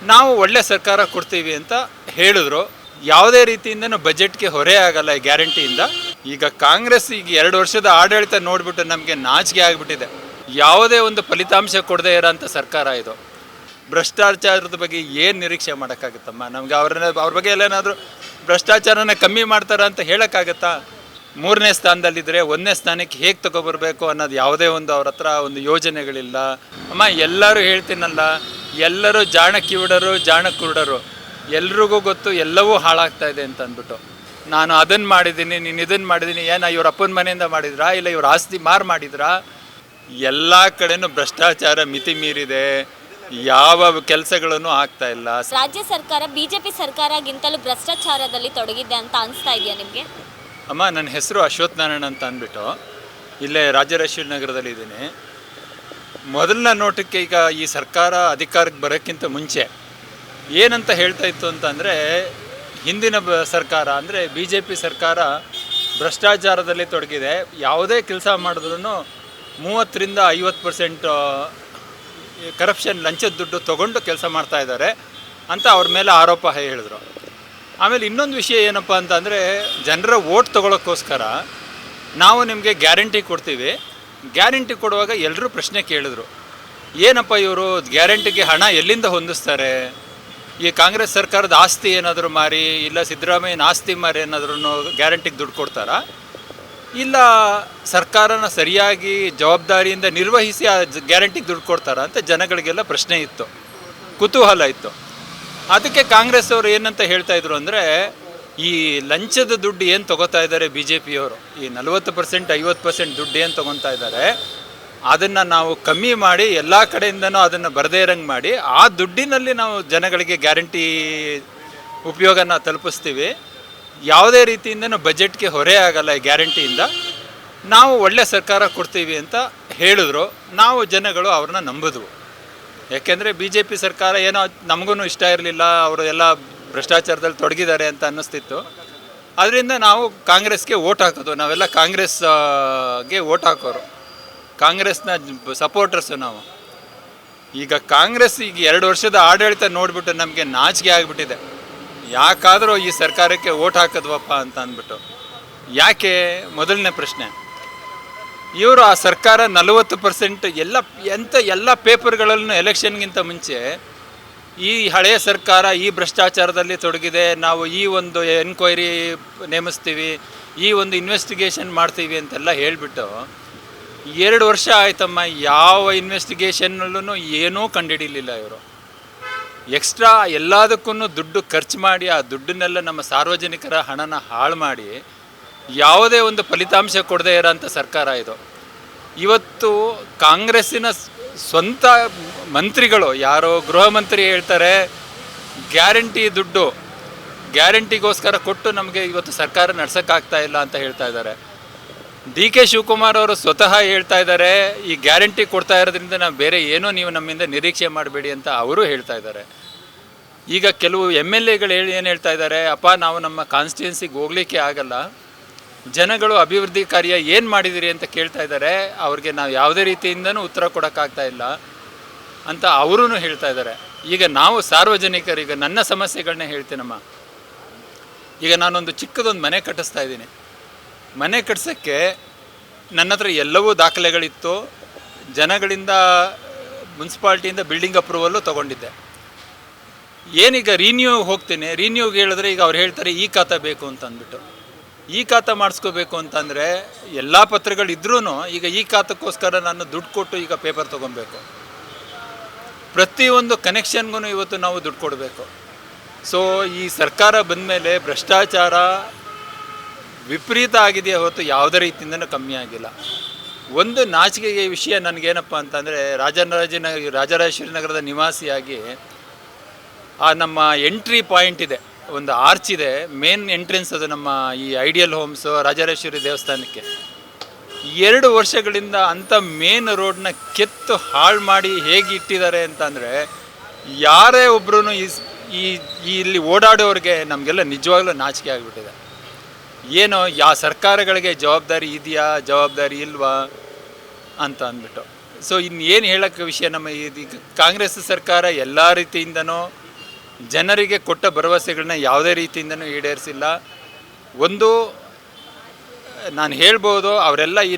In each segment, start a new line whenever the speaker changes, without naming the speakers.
ನಾವು ಒಳ್ಳೆ ಸರ್ಕಾರ ಕೊಡ್ತೀವಿ ಅಂತ ಹೇಳಿದ್ರು. ಯಾವುದೇ ರೀತಿಯಿಂದನೂ ಬಜೆಟ್ಗೆ ಹೊರೆ ಆಗಲ್ಲ ಈ ಗ್ಯಾರಂಟಿಯಿಂದ. ಈಗ ಕಾಂಗ್ರೆಸ್ ಈಗ 2 ವರ್ಷದ ಆಡಳಿತ ನೋಡಿಬಿಟ್ಟು ನಮಗೆ ನಾಚಿಕೆ ಆಗಿಬಿಟ್ಟಿದೆ. ಯಾವುದೇ ಒಂದು ಫಲಿತಾಂಶ ಕೊಡದೇ ಇರೋಂಥ ಸರ್ಕಾರ ಇದು. ಭ್ರಷ್ಟಾಚಾರದ ಬಗ್ಗೆ ಏನು ನಿರೀಕ್ಷೆ ಮಾಡೋಕ್ಕಾಗುತ್ತಮ್ಮ? ನಮಗೆ ಅವ್ರ ಬಗ್ಗೆ ಎಲ್ಲೇನಾದರೂ ಭ್ರಷ್ಟಾಚಾರನ ಕಮ್ಮಿ ಮಾಡ್ತಾರ ಅಂತ ಹೇಳೋಕ್ಕಾಗತ್ತಾ? 3ನೇ ಸ್ಥಾನದಲ್ಲಿದ್ದರೆ 1ನೇ ಸ್ಥಾನಕ್ಕೆ ಹೇಗೆ ತಗೊಬರ್ಬೇಕು ಅನ್ನೋದು ಯಾವುದೇ ಒಂದು ಅವ್ರ ಹತ್ರ ಒಂದು ಯೋಜನೆಗಳಿಲ್ಲ. ಅಮ್ಮ, ಎಲ್ಲರೂ ಹೇಳ್ತೀನಲ್ಲ, ಎಲ್ಲರೂ ಜಾಣ ಕಿವುಡರು, ಜಾಣ ಕುರುಡರು. ಎಲ್ರಿಗೂ ಗೊತ್ತು ಎಲ್ಲವೂ ಹಾಳಾಗ್ತಾ ಇದೆ ಅಂತ ಅಂದ್ಬಿಟ್ಟು. ನಾನು ಅದನ್ನು ಮಾಡಿದ್ದೀನಿ, ನೀನು ಇದನ್ನು ಮಾಡಿದ್ದೀನಿ, ಏನು ಇವ್ರ ಅಪ್ಪನ ಮನೆಯಿಂದ ಮಾಡಿದ್ರಾ, ಇಲ್ಲ ಇವ್ರ ಆಸ್ತಿ ಮಾಡಿದ್ರಾ? ಎಲ್ಲ ಕಡೆನೂ ಭ್ರಷ್ಟಾಚಾರ ಮಿತಿ ಮೀರಿದೆ. ಯಾವ ಕೆಲಸಗಳನ್ನು ಆಗ್ತಾ ಇಲ್ಲ.
ರಾಜ್ಯ ಸರ್ಕಾರ ಬಿಜೆಪಿ ಸರ್ಕಾರಗಿಂತಲೂ ಭ್ರಷ್ಟಾಚಾರದಲ್ಲಿ ತೊಡಗಿದೆ ಅಂತ ಅನಿಸ್ತಾ ಇದೆಯಾ ನಿಮಗೆ?
ಅಮ್ಮ, ನನ್ನ ಹೆಸರು ಅಶ್ವಥ್ ನಾರಾಯಣ ಅಂತ ಅಂದ್ಬಿಟ್ಟು ಇಲ್ಲೇ ರಾಜರಾಜೇಶ್ವರಿ ನಗರದಲ್ಲಿ ಇದ್ದೀನಿ. ಮೊದಲನೇ ನೋಟಕ್ಕೆ ಈಗ ಈ ಸರ್ಕಾರ ಅಧಿಕಾರಕ್ಕೆ ಬರೋಕ್ಕಿಂತ ಮುಂಚೆ ಏನಂತ ಹೇಳ್ತಾ ಇತ್ತು ಅಂತಂದರೆ, ಹಿಂದಿನ ಸರ್ಕಾರ ಅಂದರೆ BJP ಸರ್ಕಾರ ಭ್ರಷ್ಟಾಚಾರದಲ್ಲಿ ತೊಡಗಿದೆ. ಯಾವುದೇ ಕೆಲಸ ಮಾಡಿದ್ರೂ 30ರಿಂದ 50% ಕರಪ್ಷನ್, ಲಂಚದ ದುಡ್ಡು ತೊಗೊಂಡು ಕೆಲಸ ಮಾಡ್ತಾ ಇದ್ದಾರೆ ಅಂತ ಅವ್ರ ಮೇಲೆ ಆರೋಪ ಹೇಳಿದ್ರು. ಆಮೇಲೆ ಇನ್ನೊಂದು ವಿಷಯ ಏನಪ್ಪ ಅಂತಂದರೆ, ಜನರ ಓಟ್ ತೊಗೊಳಕ್ಕೋಸ್ಕರ ನಾವು ನಿಮಗೆ ಗ್ಯಾರಂಟಿ ಕೊಡ್ತೀವಿ. ಗ್ಯಾರಂಟಿ ಕೊಡುವಾಗ ಎಲ್ಲರೂ ಪ್ರಶ್ನೆ ಕೇಳಿದ್ರು, ಏನಪ್ಪ ಇವರು ಗ್ಯಾರಂಟಿಗೆ ಹಣ ಎಲ್ಲಿಂದ ಹೊಂದಿಸ್ತಾರೆ? ಈ ಕಾಂಗ್ರೆಸ್ ಸರ್ಕಾರದ ಆಸ್ತಿ ಏನಾದರೂ ಮಾರಿ, ಇಲ್ಲ ಸಿದ್ದರಾಮಯ್ಯನ ಆಸ್ತಿ ಮಾರಿ ಏನಾದ್ರೂ ಗ್ಯಾರಂಟಿಗೆ ದುಡ್ಡು ಕೊಡ್ತಾರಾ, ಇಲ್ಲ ಸರ್ಕಾರನ ಸರಿಯಾಗಿ ಜವಾಬ್ದಾರಿಯಿಂದ ನಿರ್ವಹಿಸಿ ಆ ಗ್ಯಾರಂಟಿಗೆ ದುಡ್ಡು ಕೊಡ್ತಾರಾ ಅಂತ ಜನಗಳಿಗೆಲ್ಲ ಪ್ರಶ್ನೆ ಇತ್ತು, ಕುತೂಹಲ ಇತ್ತು. ಅದಕ್ಕೆ ಕಾಂಗ್ರೆಸ್ ಅವರು ಏನಂತ ಹೇಳ್ತಾ ಇದ್ರು ಅಂದರೆ, ಈ ಲಂಚದ ದುಡ್ಡು ಏನು ತೊಗೋತಾ ಇದ್ದಾರೆ BJPಯವರು, ಈ 40% 50% ದುಡ್ಡು ಏನು ತೊಗೊತಾ ಇದ್ದಾರೆ, ಅದನ್ನು ನಾವು ಕಮ್ಮಿ ಮಾಡಿ ಎಲ್ಲ ಕಡೆಯಿಂದನೂ ಅದನ್ನು ಬರದೇ ಇರಂಗೆ ಮಾಡಿ ಆ ದುಡ್ಡಿನಲ್ಲಿ ನಾವು ಜನಗಳಿಗೆ ಗ್ಯಾರಂಟಿ ಉಪಯೋಗನ ತಲುಪಿಸ್ತೀವಿ. ಯಾವುದೇ ರೀತಿಯಿಂದನೂ ಬಜೆಟ್ಗೆ ಹೊರೆ ಆಗಲ್ಲ ಈ ಗ್ಯಾರಂಟಿಯಿಂದ. ನಾವು ಒಳ್ಳೆ ಸರ್ಕಾರ ಕೊಡ್ತೀವಿ ಅಂತ ಹೇಳಿದ್ರು. ನಾವು ಜನಗಳು ಅವ್ರನ್ನ ನಂಬಿದ್ವು. ಯಾಕೆಂದರೆ BJP ಸರ್ಕಾರ ಏನೋ ನಮಗೂ ಇಷ್ಟ ಇರಲಿಲ್ಲ, ಅವರು ಎಲ್ಲ ಭ್ರಷ್ಟಾಚಾರದಲ್ಲಿ ತೊಡಗಿದ್ದಾರೆ ಅಂತ ಅನ್ನಿಸ್ತಿತ್ತು. ಅದರಿಂದ ನಾವು ಕಾಂಗ್ರೆಸ್ಗೆ ಓಟ್ ಹಾಕೋದು. ನಾವೆಲ್ಲ ಕಾಂಗ್ರೆಸ್ಗೆ ಓಟ್ ಹಾಕೋರು, ಕಾಂಗ್ರೆಸ್ನ ಸಪೋರ್ಟರ್ಸು ನಾವು. ಈಗ ಕಾಂಗ್ರೆಸ್ ಈಗ 2 ವರ್ಷದ ಆಡಳಿತ ನೋಡಿಬಿಟ್ಟು ನಮಗೆ ನಾಚಿಕೆ ಆಗಿಬಿಟ್ಟಿದೆ. ಯಾಕಾದರೂ ಈ ಸರ್ಕಾರಕ್ಕೆ ಓಟ್ ಹಾಕಿದ್ವಪ್ಪ ಅಂತ ಅಂದ್ಬಿಟ್ಟು. ಯಾಕೆ? ಮೊದಲನೇ ಪ್ರಶ್ನೆ, ಇವರು ಆ ಸರ್ಕಾರ 40% ಎಲ್ಲ ಪೇಪರ್ಗಳಲ್ಲೂ ಎಲೆಕ್ಷನ್ಗಿಂತ ಮುಂಚೆ ಈ ಹಳೆಯ ಸರ್ಕಾರ ಈ ಭ್ರಷ್ಟಾಚಾರದಲ್ಲಿ ತೊಡಗಿದೆ, ನಾವು ಈ ಒಂದು ಎನ್ಕ್ವೈರಿ ನೇಮಿಸ್ತೀವಿ, ಈ ಒಂದು ಇನ್ವೆಸ್ಟಿಗೇಷನ್ ಮಾಡ್ತೀವಿ ಅಂತೆಲ್ಲ ಹೇಳಿಬಿಟ್ಟು 2 ವರ್ಷ ಆಯ್ತಮ್ಮ. ಯಾವ ಇನ್ವೆಸ್ಟಿಗೇಷನ್ನಲ್ಲೂ ಏನೂ ಕಂಡುಹಿಡಿಲಿಲ್ಲ ಇವರು. ಎಕ್ಸ್ಟ್ರಾ ಎಲ್ಲದಕ್ಕೂ ದುಡ್ಡು ಖರ್ಚು ಮಾಡಿ ಆ ದುಡ್ಡನ್ನೆಲ್ಲ ನಮ್ಮ ಸಾರ್ವಜನಿಕರ ಹಣನ ಹಾಳು ಮಾಡಿ ಯಾವುದೇ ಒಂದು ಫಲಿತಾಂಶ ಕೊಡದೇ ಇರೋಂಥ ಸರ್ಕಾರ ಇದು. ಇವತ್ತು ಕಾಂಗ್ರೆಸ್ಸಿನ ಸ್ವಂತ ಮಂತ್ರಿಗಳು, ಯಾರೋ ಗೃಹ ಮಂತ್ರಿ ಹೇಳ್ತಾರೆ, ಗ್ಯಾರಂಟಿಗೋಸ್ಕರ ಕೊಟ್ಟು ನಮಗೆ ಇವತ್ತು ಸರ್ಕಾರ ನಡ್ಸೋಕ್ಕಾಗ್ತಾ ಇಲ್ಲ ಅಂತ ಹೇಳ್ತಾ ಇದ್ದಾರೆ. DK ಶಿವಕುಮಾರ್ ಅವರು ಸ್ವತಃ ಹೇಳ್ತಾ ಇದ್ದಾರೆ, ಈ ಗ್ಯಾರಂಟಿ ಕೊಡ್ತಾ ಇರೋದ್ರಿಂದ ನಾವು ಬೇರೆ ಏನೋ ನೀವು ನಮ್ಮಿಂದ ನಿರೀಕ್ಷೆ ಮಾಡಬೇಡಿ ಅಂತ ಅವರು ಹೇಳ್ತಾ ಇದ್ದಾರೆ. ಈಗ ಕೆಲವು MLAಗಳು ಏನು ಹೇಳ್ತಾ ಇದ್ದಾರೆ, ಅಪ್ಪ ನಾವು ನಮ್ಮ ಕಾನ್ಸ್ಟಿಟ್ಯೂನ್ಸಿಗೆ ಹೋಗ್ಲಿಕ್ಕೆ ಆಗಲ್ಲ, ಜನಗಳು ಅಭಿವೃದ್ಧಿ ಕಾರ್ಯ ಏನು ಮಾಡಿದಿರಿ ಅಂತ ಕೇಳ್ತಾ ಇದ್ದಾರೆ, ಅವ್ರಿಗೆ ನಾವು ಯಾವುದೇ ರೀತಿಯಿಂದನೂ ಉತ್ತರ ಕೊಡೋಕ್ಕಾಗ್ತಾ ಇಲ್ಲ ಅಂತ ಅವರೂ ಹೇಳ್ತಾ ಇದ್ದಾರೆ. ಈಗ ನಾವು ಸಾರ್ವಜನಿಕರು, ಈಗ ನನ್ನ ಸಮಸ್ಯೆಗಳನ್ನೇ ಹೇಳ್ತೀನಮ್ಮ. ಈಗ ನಾನೊಂದು ಚಿಕ್ಕದೊಂದು ಮನೆ ಕಟ್ಟಿಸ್ತಾ ಇದ್ದೀನಿ. ಮನೆ ಕಟ್ಸೋಕ್ಕೆ ನನ್ನ ಹತ್ರ ಎಲ್ಲವೂ ದಾಖಲೆಗಳಿತ್ತು. ಜನಗಳಿಂದ, ಮುನ್ಸಿಪಾಲ್ಟಿಯಿಂದ ಬಿಲ್ಡಿಂಗ್ ಅಪ್ರೂವಲ್ಲು ತೊಗೊಂಡಿದ್ದೆ. ಏನೀಗ ಹೋಗ್ತೀನಿ, ರಿನ್ಯೂಗೆ ಹೇಳಿದ್ರೆ ಈಗ ಅವ್ರು ಹೇಳ್ತಾರೆ ಈ ಖಾತಾ ಬೇಕು ಅಂತ ಅಂದ್ಬಿಟ್ಟು. ಈ ಖಾತಾ ಮಾಡಿಸ್ಕೋಬೇಕು ಅಂತಂದರೆ ಎಲ್ಲ ಪತ್ರಗಳಿದ್ರೂ ಈಗ ಈ ಖಾತಕ್ಕೋಸ್ಕರ ನಾನು ದುಡ್ಡು ಕೊಟ್ಟು ಈಗ ಪೇಪರ್ ತೊಗೊಬೇಕು. ಪ್ರತಿಯೊಂದು ಕನೆಕ್ಷನ್ಗೂ ಇವತ್ತು ನಾವು ದುಡ್ಡು ಕೊಡಬೇಕು. ಸೊ ಈ ಸರ್ಕಾರ ಬಂದ ಮೇಲೆ ಭ್ರಷ್ಟಾಚಾರ ವಿಪರೀತ ಆಗಿದೆಯೇ ಹೊರತು ಯಾವುದೇ ರೀತಿಯಿಂದನೂ ಕಮ್ಮಿ ಆಗಿಲ್ಲ. ಒಂದು ನಾಚಿಕೆಗೆ ವಿಷಯ ನನಗೇನಪ್ಪ ಅಂತಂದರೆ, ರಾಜರಾಜೇಶ್ವರಿ ನಗರದ ನಿವಾಸಿಯಾಗಿ ನಮ್ಮ ಎಂಟ್ರಿ ಪಾಯಿಂಟ್ ಇದೆ, ಒಂದು ಆರ್ಚ್ ಇದೆ, ಮೇನ್ ಎಂಟ್ರೆನ್ಸ್ ಅದು ನಮ್ಮ ಈ ಐಡಿಯಲ್ ಹೋಮ್ಸು ರಾಜರಾಜೇಶ್ವರಿ ದೇವಸ್ಥಾನಕ್ಕೆ. 2 ವರ್ಷಗಳಿಂದ ಅಂಥ ಮೇನ್ ರೋಡ್ನ ಕೆತ್ತು ಹಾಳು ಮಾಡಿ ಹೇಗೆ ಇಟ್ಟಿದ್ದಾರೆ ಅಂತಂದರೆ, ಯಾರೇ ಒಬ್ಬರೂ ಇಲ್ಲಿ ಓಡಾಡೋರಿಗೆ ನಮಗೆಲ್ಲ ನಿಜವಾಗ್ಲೂ ನಾಚಿಕೆ ಆಗಿಬಿಟ್ಟಿದೆ. ಏನೋ ಸರ್ಕಾರಗಳಿಗೆ ಜವಾಬ್ದಾರಿ ಇದೆಯಾ, ಜವಾಬ್ದಾರಿ ಇಲ್ವಾ ಅಂತ ಅಂದ್ಬಿಟ್ಟು. ಸೊ ಇನ್ನೇನು ಹೇಳೋಕ್ಕೆ ವಿಷಯ, ನಮ್ಮ ಈಗ ಕಾಂಗ್ರೆಸ್ ಸರ್ಕಾರ ಎಲ್ಲ ರೀತಿಯಿಂದನೂ ಜನರಿಗೆ ಕೊಟ್ಟ ಭರವಸೆಗಳನ್ನ ಯಾವುದೇ ರೀತಿಯಿಂದನೂ ಈಡೇರಿಸಿಲ್ಲ. ಒಂದು ನಾನು ಹೇಳ್ಬೋದು, ಅವರೆಲ್ಲ ಈ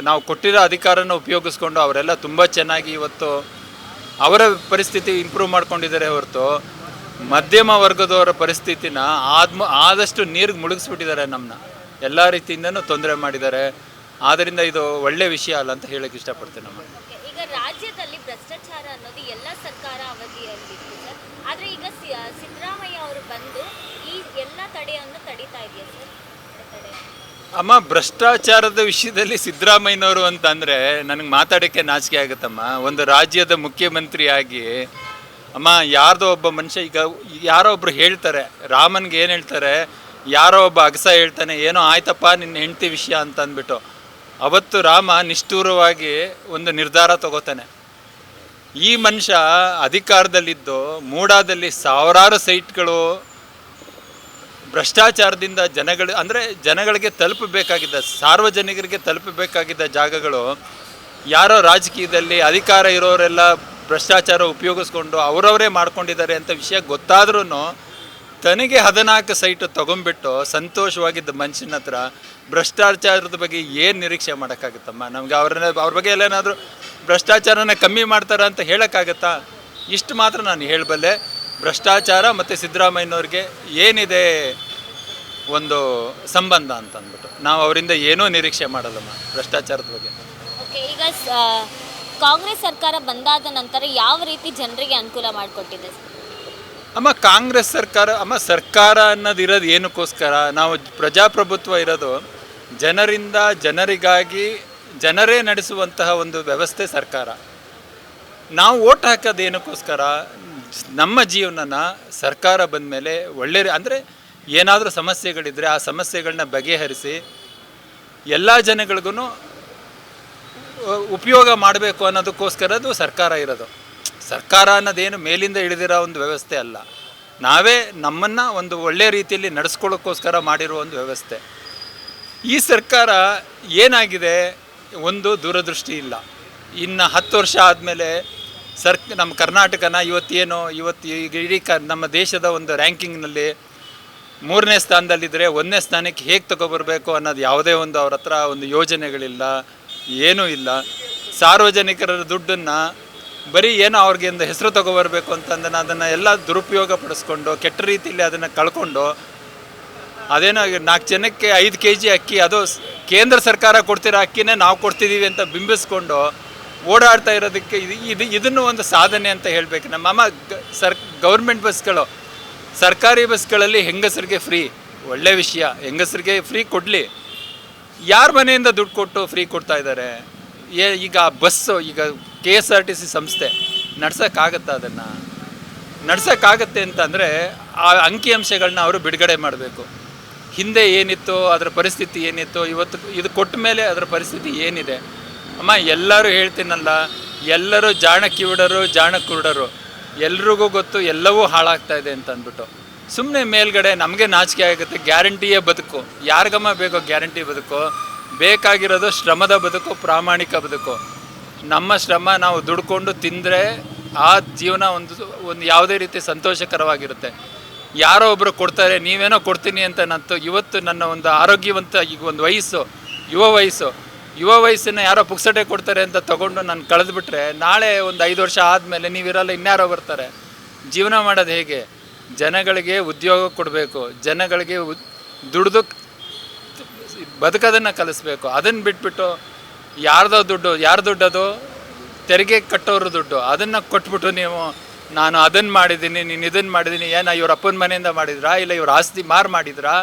ನಾವು ಕೊಟ್ಟಿರೋ ಅಧಿಕಾರನ ಉಪಯೋಗಿಸ್ಕೊಂಡು ಅವರೆಲ್ಲ ತುಂಬ ಚೆನ್ನಾಗಿ ಇವತ್ತು ಅವರ ಪರಿಸ್ಥಿತಿ ಇಂಪ್ರೂವ್ ಮಾಡ್ಕೊಂಡಿದ್ದಾರೆ ಹೊರತು ಮಧ್ಯಮ ವರ್ಗದವರ ಪರಿಸ್ಥಿತಿನ ಆದಷ್ಟು ನೀರಿಗೆ ಮುಳುಗಿಸ್ಬಿಟ್ಟಿದ್ದಾರೆ. ನಮ್ಮನ್ನ ಎಲ್ಲ ರೀತಿಯಿಂದನೂ ತೊಂದರೆ ಮಾಡಿದ್ದಾರೆ. ಆದ್ದರಿಂದ ಇದು ಒಳ್ಳೆಯ ವಿಷಯ ಅಲ್ಲ ಅಂತ ಹೇಳಕ್ಕೆ ಇಷ್ಟಪಡ್ತೇನೆ.
ಈಗ ರಾಜ್ಯದಲ್ಲಿ ಭ್ರಷ್ಟಾಚಾರ ಅನ್ನೋದು ಎಲ್ಲ ಸರ್ಕಾರ ಅವಧಿಯಲ್ಲಿತ್ತು ಸರ್, ಆದರೆ ಈಗ ಸಿದ್ದರಾಮಯ್ಯ ಅವರು ಬಂದು ಈ ಎಲ್ಲ ತಡೆಯನ್ನು ತಡೀತಾ ಇದೆಯಾ ಸರ್?
ಅಮ್ಮ, ಭ್ರಷ್ಟಾಚಾರದ ವಿಷಯದಲ್ಲಿ ಸಿದ್ದರಾಮಯ್ಯನವರು ಅಂತಂದರೆ ನನಗೆ ಮಾತಾಡೋಕ್ಕೆ ನಾಚಿಕೆ ಆಗುತ್ತಮ್ಮ. ಒಂದು ರಾಜ್ಯದ ಮುಖ್ಯಮಂತ್ರಿಯಾಗಿ ಅಮ್ಮ, ಯಾರ್ದೋ ಒಬ್ಬ ಮನುಷ್ಯ, ಈಗ ಯಾರೋ ಒಬ್ರು ಹೇಳ್ತಾರೆ, ರಾಮನ್ಗೆ ಏನು ಹೇಳ್ತಾರೆ, ಯಾರೋ ಒಬ್ಬ ಅಗಸ ಹೇಳ್ತಾನೆ, ಏನೋ ಆಯ್ತಪ್ಪ ನಿನ್ನ ಹೆಂಡತಿ ವಿಷಯ ಅಂತ ಅಂದ್ಬಿಟ್ಟು ಅವತ್ತು ರಾಮ ನಿಷ್ಠೂರವಾಗಿ ಒಂದು ನಿರ್ಧಾರ ತಗೋತಾನೆ. ಈ ಮನುಷ್ಯ ಅಧಿಕಾರದಲ್ಲಿದ್ದು ಮೂಡಾದಲ್ಲಿ ಸಾವಿರಾರು ಸೈಟ್ಗಳು ಭ್ರಷ್ಟಾಚಾರದಿಂದ ಜನಗಳಿಗೆ ತಲುಪಬೇಕಾಗಿದ್ದ, ಸಾರ್ವಜನಿಕರಿಗೆ ತಲುಪಬೇಕಾಗಿದ್ದ ಜಾಗಗಳು ಯಾರೋ ರಾಜಕೀಯದಲ್ಲಿ ಅಧಿಕಾರ ಇರೋರೆಲ್ಲ ಭ್ರಷ್ಟಾಚಾರ ಉಪಯೋಗಿಸ್ಕೊಂಡು ಅವರವರೇ ಮಾಡ್ಕೊಂಡಿದ್ದಾರೆ ಅಂತ ವಿಷಯ ಗೊತ್ತಾದ್ರೂ ತನಗೆ 14 ಸೈಟು ತೊಗೊಂಡ್ಬಿಟ್ಟು ಸಂತೋಷವಾಗಿದ್ದ ಮನುಷ್ಯನ ಹತ್ರ ಭ್ರಷ್ಟಾಚಾರದ ಬಗ್ಗೆ ಏನು ನಿರೀಕ್ಷೆ ಮಾಡೋಕ್ಕಾಗುತ್ತಮ್ಮ? ನಮಗೆ ಅವ್ರ ಬಗ್ಗೆ ಎಲ್ಲೇನಾದರೂ ಭ್ರಷ್ಟಾಚಾರನ ಕಮ್ಮಿ ಮಾಡ್ತಾರೆ ಅಂತ ಹೇಳೋಕ್ಕಾಗತ್ತಾ? ಇಷ್ಟು ಮಾತ್ರ ನಾನು ಹೇಳಬಲ್ಲೆ. ಭ್ರಷ್ಟಾಚಾರ ಮತ್ತು ಸಿದ್ದರಾಮಯ್ಯನವ್ರಿಗೆ ಏನಿದೆ ಒಂದು ಸಂಬಂಧ ಅಂತ ಅಂದ್ಬಿಟ್ಟು ನಾವು ಅವರಿಂದ ಏನೂ ನಿರೀಕ್ಷೆ ಮಾಡಲ್ಲಮ್ಮ ಭ್ರಷ್ಟಾಚಾರದ ಬಗ್ಗೆ.
ಓಕೆ, ಈಗ ಕಾಂಗ್ರೆಸ್ ಸರ್ಕಾರ ಬಂದಾದ ನಂತರ ಯಾವ ರೀತಿ ಜನರಿಗೆ ಅನುಕೂಲ ಮಾಡಿಕೊಟ್ಟಿದೆ
ಅಮ್ಮ? ಕಾಂಗ್ರೆಸ್ ಸರ್ಕಾರ ಸರ್ಕಾರ ಅನ್ನೋದು ಇರೋದು ಏನಕ್ಕೋಸ್ಕರ? ನಾವು ಪ್ರಜಾಪ್ರಭುತ್ವ ಇರೋದು ಜನರಿಂದ ಜನರಿಗಾಗಿ, ಜನರೇ ನಡೆಸುವಂತಹ ಒಂದು ವ್ಯವಸ್ಥೆ ಸರ್ಕಾರ. ನಾವು ಓಟ್ ಹಾಕೋದು ಏನಕ್ಕೋಸ್ಕರ? ನಮ್ಮ ಜೀವನನ ಸರ್ಕಾರ ಬಂದ ಮೇಲೆ ಅಂದರೆ ಏನಾದರೂ ಸಮಸ್ಯೆಗಳಿದ್ದರೆ ಆ ಸಮಸ್ಯೆಗಳನ್ನ ಬಗೆಹರಿಸಿ ಎಲ್ಲ ಜನಗಳಿಗೂ ಉಪಯೋಗ ಮಾಡಬೇಕು ಅನ್ನೋದಕ್ಕೋಸ್ಕರ ಅದು ಸರ್ಕಾರ ಇರೋದು. ಸರ್ಕಾರ ಅನ್ನೋದೇನು ಮೇಲಿಂದ ಇಳಿದಿರೋ ಒಂದು ವ್ಯವಸ್ಥೆ ಅಲ್ಲ. ನಾವೇ ನಮ್ಮನ್ನು ಒಂದು ಒಳ್ಳೆಯ ರೀತಿಯಲ್ಲಿ ನಡೆಸ್ಕೊಳ್ಳೋಕ್ಕೋಸ್ಕರ ಮಾಡಿರೋ ಒಂದು ವ್ಯವಸ್ಥೆ. ಈ ಸರ್ಕಾರ ಏನಾಗಿದೆ, ಒಂದು ದೂರದೃಷ್ಟಿ ಇಲ್ಲ. ಇನ್ನು 10 ವರ್ಷ ಆದಮೇಲೆ ನಮ್ಮ ಕರ್ನಾಟಕನ ಇವತ್ತು ಈಗ ಇಡೀ ನಮ್ಮ ದೇಶದ ಒಂದು ರ್ಯಾಂಕಿಂಗ್ನಲ್ಲಿ 3ನೇ ಸ್ಥಾನದಲ್ಲಿದ್ದರೆ 1ನೇ ಸ್ಥಾನಕ್ಕೆ ಹೇಗೆ ತಗೊಬರಬೇಕು ಅನ್ನೋದು ಯಾವುದೇ ಒಂದು ಅವ್ರ ಹತ್ರ ಒಂದು ಯೋಜನೆಗಳಿಲ್ಲ, ಏನೂ ಇಲ್ಲ. ಸಾರ್ವಜನಿಕರ ದುಡ್ಡನ್ನು ಬರೀ ಏನೋ ಅವ್ರಿಗೆ ಒಂದು ಹೆಸರು ತಗೊಬರಬೇಕು ಅಂತಂದ್ರೆ ಅದನ್ನು ಎಲ್ಲ ದುರುಪಯೋಗ ಪಡಿಸ್ಕೊಂಡು ಕೆಟ್ಟ ರೀತಿಯಲ್ಲಿ ಅದನ್ನು ಕಳ್ಕೊಂಡು ಅದೇನೋ 4 ಜನಕ್ಕೆ 5 kg ಅಕ್ಕಿ, ಅದು ಕೇಂದ್ರ ಸರ್ಕಾರ ಕೊಡ್ತಿರೋ ಅಕ್ಕಿನೇ ನಾವು ಕೊಡ್ತಿದ್ದೀವಿ ಅಂತ ಬಿಂಬಿಸ್ಕೊಂಡು ಓಡಾಡ್ತಾ ಇರೋದಕ್ಕೆ ಇದನ್ನು ಒಂದು ಸಾಧನೆ ಅಂತ ಹೇಳಬೇಕು. ನಮ್ಮ ಗೌರ್ಮೆಂಟ್ ಬಸ್ಗಳು, ಸರ್ಕಾರಿ ಬಸ್ಗಳಲ್ಲಿ ಹೆಂಗಸರಿಗೆ ಫ್ರೀ, ಒಳ್ಳೆ ವಿಷಯ. ಹೆಂಗಸರಿಗೆ ಫ್ರೀ ಕೊಡಲಿ. ಯಾರ ಮನೆಯಿಂದ ದುಡ್ಡು ಕೊಟ್ಟು ಫ್ರೀ ಕೊಡ್ತಾ ಇದ್ದಾರೆ? ಈಗ ಬಸ್ಸು, ಈಗ KSRTC ಸಂಸ್ಥೆ ನಡ್ಸೋಕ್ಕಾಗತ್ತಾ? ಅದನ್ನು ನಡ್ಸೋಕ್ಕಾಗತ್ತೆ ಅಂತಂದರೆ ಆ ಅಂಕಿಅಂಶಗಳನ್ನ ಅವರು ಬಿಡುಗಡೆ ಮಾಡಬೇಕು. ಹಿಂದೆ ಏನಿತ್ತು, ಅದರ ಪರಿಸ್ಥಿತಿ ಏನಿತ್ತು, ಇವತ್ತು ಇದು ಕೊಟ್ಟ ಮೇಲೆ ಅದರ ಪರಿಸ್ಥಿತಿ ಏನಿದೆ? ಅಮ್ಮ, ಎಲ್ಲರೂ ಹೇಳ್ತೀನಲ್ಲ, ಎಲ್ಲರೂ ಜಾಣ ಕಿವುಡರು, ಜಾಣ ಕುರುಡರು, ಎಲ್ರಿಗೂ ಗೊತ್ತು ಎಲ್ಲವೂ ಹಾಳಾಗ್ತಾ ಇದೆ ಅಂತ ಅಂದ್ಬಿಟ್ಟು ಸುಮ್ಮನೆ ಮೇಲ್ಗಡೆ ನಮಗೆ ನಾಚಿಕೆ ಆಗುತ್ತೆ. ಗ್ಯಾರಂಟಿಯೇ ಬದುಕು, ಯಾರಿಗಮ್ಮ ಬೇಕೋ ಗ್ಯಾರಂಟಿ ಬದುಕು? ಬೇಕಾಗಿರೋದು ಶ್ರಮದ ಬದುಕು, ಪ್ರಾಮಾಣಿಕ ಬದುಕು. ನಮ್ಮ ಶ್ರಮ ನಾವು ದುಡ್ಕೊಂಡು ತಿಂದರೆ ಆ ಜೀವನ ಒಂದು ಯಾವುದೇ ರೀತಿ ಸಂತೋಷಕರವಾಗಿರುತ್ತೆ. ಯಾರೋ ಒಬ್ಬರು ಕೊಡ್ತಾರೆ, ನೀವೇನೋ ಕೊಡ್ತೀನಿ ಅಂತ ಇವತ್ತು ನನ್ನ ಒಂದು ಆರೋಗ್ಯವಂತ, ಈಗ ಒಂದು ವಯಸ್ಸು, ಯುವ ವಯಸ್ಸನ್ನು ಯಾರೋ ಪುಕ್ಸಟೆ ಕೊಡ್ತಾರೆ ಅಂತ ತೊಗೊಂಡು ನಾನು ಕಳೆದುಬಿಟ್ರೆ ನಾಳೆ ಒಂದು 5 ವರ್ಷ ಆದಮೇಲೆ ನೀವಿರಲ್ಲ, ಇನ್ಯಾರೋ ಬರ್ತಾರೆ. ಜೀವನ ಮಾಡೋದು ಹೇಗೆ? ಜನಗಳಿಗೆ ಉದ್ಯೋಗ ಕೊಡಬೇಕು, ಜನಗಳಿಗೆ ದುಡ್ದು ಬದುಕೋದನ್ನು ಕಲಿಸ್ಬೇಕು. ಅದನ್ನು ಬಿಟ್ಬಿಟ್ಟು ಯಾರ್ದೋ ದುಡ್ಡದು ತೆರಿಗೆ ಕಟ್ಟೋರು ದುಡ್ಡು, ಅದನ್ನು ಕೊಟ್ಬಿಟ್ಟು ನೀವು ನಾನು ಅದನ್ನು ಮಾಡಿದ್ದೀನಿ, ನೀನು ಇದನ್ನು ಮಾಡಿದ್ದೀನಿ, ಇವ್ರ ಅಪ್ಪನ ಮನೆಯಿಂದ ಮಾಡಿದ್ರಾ, ಇಲ್ಲ ಇವ್ರ ಆಸ್ತಿ ಮಾಡಿದ್ರಾ?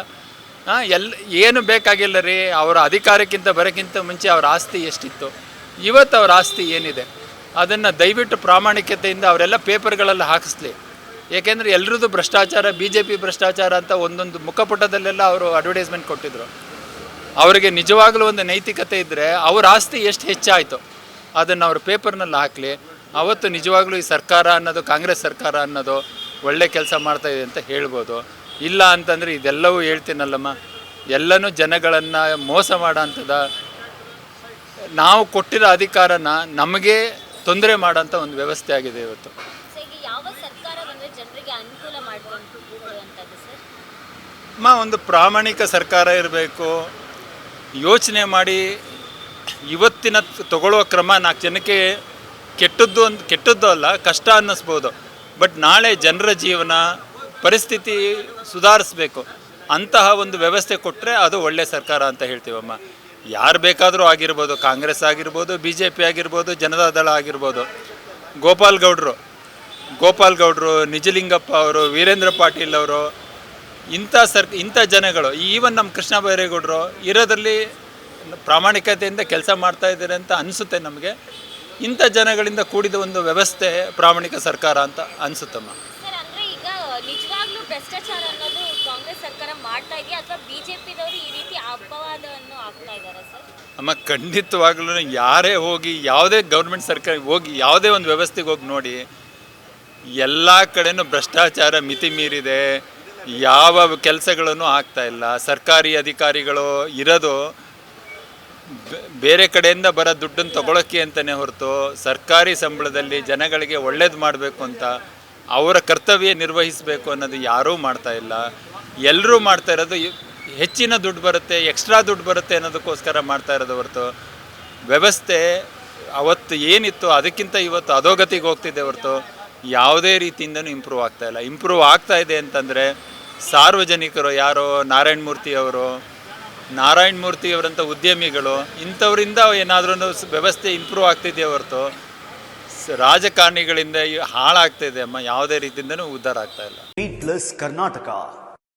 ಏನು ಬೇಕಾಗಿಲ್ಲ ರೀ. ಅವರ ಅಧಿಕಾರಕ್ಕಿಂತ ಬರೋಕ್ಕಿಂತ ಮುಂಚೆ ಅವ್ರ ಆಸ್ತಿ ಎಷ್ಟಿತ್ತು, ಇವತ್ತು ಅವ್ರ ಆಸ್ತಿ ಏನಿದೆ, ಅದನ್ನು ದಯವಿಟ್ಟು ಪ್ರಾಮಾಣಿಕತೆಯಿಂದ ಅವರೆಲ್ಲ ಪೇಪರ್ಗಳೆಲ್ಲ ಹಾಕಿಸ್ಲಿ. ಏಕೆಂದರೆ ಎಲ್ಲರದ್ದು ಭ್ರಷ್ಟಾಚಾರ, BJP ಭ್ರಷ್ಟಾಚಾರ ಅಂತ ಒಂದೊಂದು ಮುಖಪುಟದಲ್ಲೆಲ್ಲ ಅವರು ಅಡ್ವರ್ಟೈಸ್ಮೆಂಟ್ ಕೊಟ್ಟಿದ್ರು. ಅವರಿಗೆ ನಿಜವಾಗಲೂ ಒಂದು ನೈತಿಕತೆ ಇದ್ದರೆ ಅವ್ರ ಆಸ್ತಿ ಎಷ್ಟು ಹೆಚ್ಚಾಯಿತು ಅದನ್ನು ಅವ್ರ ಪೇಪರ್ನಲ್ಲಿ ಹಾಕಲಿ. ಅವತ್ತು ನಿಜವಾಗ್ಲೂ ಈ ಸರ್ಕಾರ ಅನ್ನೋದು, ಕಾಂಗ್ರೆಸ್ ಸರ್ಕಾರ ಅನ್ನೋದು ಒಳ್ಳೆ ಕೆಲಸ ಮಾಡ್ತಾಯಿದೆ ಅಂತ ಹೇಳ್ಬೋದು. ಇಲ್ಲ ಅಂತಂದರೆ ಇದೆಲ್ಲವೂ ಹೇಳ್ತೀನಲ್ಲಮ್ಮ, ಎಲ್ಲನೂ ಜನಗಳನ್ನು ಮೋಸ ಮಾಡೋ ಅಂಥದ್ದು, ನಾವು ಕೊಟ್ಟಿರೋ ಅಧಿಕಾರನ ನಮಗೆ ತೊಂದರೆ ಮಾಡೋಂಥ ಒಂದು ವ್ಯವಸ್ಥೆ ಆಗಿದೆ ಇವತ್ತು.
ಯಾವ ಸರ್ಕಾರ ಬಂದರೆ ಜನರಿಗೆ ಜನರಿಗೆ ಅನುಕೂಲ ಮಾಡ್ಕೊಂಡು ಕೊಡುವಂಥದ್ದು ಸರ್?
ಒಂದು ಪ್ರಾಮಾಣಿಕ ಸರ್ಕಾರ ಇರಬೇಕು, ಯೋಚನೆ ಮಾಡಿ ಇವತ್ತಿನ ತಗೊಳ್ಳೋ ಕ್ರಮ 4 ಜನಕ್ಕೆ ಕೆಟ್ಟದ್ದು ಅಲ್ಲ, ಕಷ್ಟ ಅನ್ನಿಸ್ಬೋದು. ಬಟ್ ನಾಳೆ ಜನರ ಜೀವನ ಪರಿಸ್ಥಿತಿ ಸುಧಾರಿಸ್ಬೇಕು, ಅಂತಹ ಒಂದು ವ್ಯವಸ್ಥೆ ಕೊಟ್ಟರೆ ಅದು ಒಳ್ಳೆ ಸರ್ಕಾರ ಅಂತ ಹೇಳ್ತೀವಮ್ಮ. ಯಾರು ಬೇಕಾದರೂ ಆಗಿರ್ಬೋದು, ಕಾಂಗ್ರೆಸ್ ಆಗಿರ್ಬೋದು, BJP ಆಗಿರ್ಬೋದು, ಜನತಾದಳ ಆಗಿರ್ಬೋದು. ಗೋಪಾಲ್ ಗೌಡ್ರು, ನಿಜಲಿಂಗಪ್ಪ ಅವರು, ವೀರೇಂದ್ರ ಪಾಟೀಲ್ ಅವರು, ಇಂಥ ಜನಗಳು, ಈವನ್ ನಮ್ಮ ಕೃಷ್ಣ ಬೈರೇಗೌಡರು ಇರೋದ್ರಲ್ಲಿ ಪ್ರಾಮಾಣಿಕತೆಯಿಂದ ಕೆಲಸ ಮಾಡ್ತಾ ಇದ್ದಾರೆ ಅಂತ ಅನಿಸುತ್ತೆ ನಮಗೆ. ಇಂಥ ಜನಗಳಿಂದ ಕೂಡಿದ ಒಂದು ವ್ಯವಸ್ಥೆ ಪ್ರಾಮಾಣಿಕ ಸರ್ಕಾರ ಅಂತ ಅನಿಸುತ್ತಮ್ಮ.
ಸರ್, ಅಂದರೆ ಈಗ ನಿಜವಾಗ್ಲೂ ಭ್ರಷ್ಟಾಚಾರ ಅನ್ನೋದು ಕಾಂಗ್ರೆಸ್ ಸರ್ಕಾರ ಮಾಡ್ತಾ ಇದೆಯಾ ಅಥವಾ BJPದವರು ಈ ರೀತಿ ಅಪವಾದವನ್ನು ಆಗ್ತಾ ಇದ್ದಾರಾ ಸರ್?
ಅಮ್ಮ, ಖಂಡಿತವಾಗ್ಲೂ ಯಾರೇ ಹೋಗಿ ಯಾವುದೇ ಗೌರ್ಮೆಂಟ್ ಸರ್ಕಾರ ಹೋಗಿ ಯಾವುದೇ ಒಂದು ವ್ಯವಸ್ಥೆಗೆ ಹೋಗಿ ನೋಡಿ, ಎಲ್ಲ ಕಡೆನೂ ಭ್ರಷ್ಟಾಚಾರ ಮಿತಿ ಮೀರಿದೆ. ಯಾವ ಕೆಲಸಗಳನ್ನು ಆಗ್ತಾ ಇಲ್ಲ. ಸರ್ಕಾರಿ ಅಧಿಕಾರಿಗಳು ಇರೋದು ಬೇರೆ ಕಡೆಯಿಂದ ಬರೋ ದುಡ್ಡನ್ನು ತಗೊಳ್ಳೋಕ್ಕೆ ಅಂತಲೇ ಹೊರತು ಸರ್ಕಾರಿ ಸಂಬಳದಲ್ಲಿ ಜನಗಳಿಗೆ ಒಳ್ಳೇದು ಮಾಡಬೇಕು ಅಂತ, ಅವರ ಕರ್ತವ್ಯ ನಿರ್ವಹಿಸಬೇಕು ಅನ್ನೋದು ಯಾರೂ ಮಾಡ್ತಾ ಇಲ್ಲ. ಎಲ್ಲರೂ ಮಾಡ್ತಾ ಇರೋದು ಹೆಚ್ಚಿನ ದುಡ್ಡು ಬರುತ್ತೆ, ಎಕ್ಸ್ಟ್ರಾ ದುಡ್ಡು ಬರುತ್ತೆ ಅನ್ನೋದಕ್ಕೋಸ್ಕರ ಮಾಡ್ತಾ ಇರೋದು ಹೊರತು ವ್ಯವಸ್ಥೆ ಅವತ್ತು ಏನಿತ್ತು ಅದಕ್ಕಿಂತ ಇವತ್ತು ಅಧೋಗತಿಗೆ ಹೋಗ್ತಿದೆ ಹೊರತು ಯಾವುದೇ ರೀತಿಯಿಂದನೂ ಇಂಪ್ರೂವ್ ಆಗ್ತಾ ಇಲ್ಲ. ಇಂಪ್ರೂವ್ ಆಗ್ತಾ ಇದೆ ಅಂತಂದರೆ ಸಾರ್ವಜನಿಕರು ಯಾರೋ ನಾರಾಯಣ ಮೂರ್ತಿಯವರಂಥ ಉದ್ಯಮಿಗಳು ಇಂಥವರಿಂದ ಏನಾದ್ರೂ ವ್ಯವಸ್ಥೆ ಇಂಪ್ರೂವ್ ಆಗ್ತಿದೆಯೇ ಹೊರತು ರಾಜಕಾರಣಿಗಳಿಂದ ಹಾಳಾಗ್ತಾ ಇದೆ ಅಮ್ಮ. ಯಾವುದೇ ರೀತಿಯಿಂದನೂ ಉದ್ಧಾರ ಆಗ್ತಾ ಇಲ್ಲ.
BeatPlus ಕರ್ನಾಟಕ.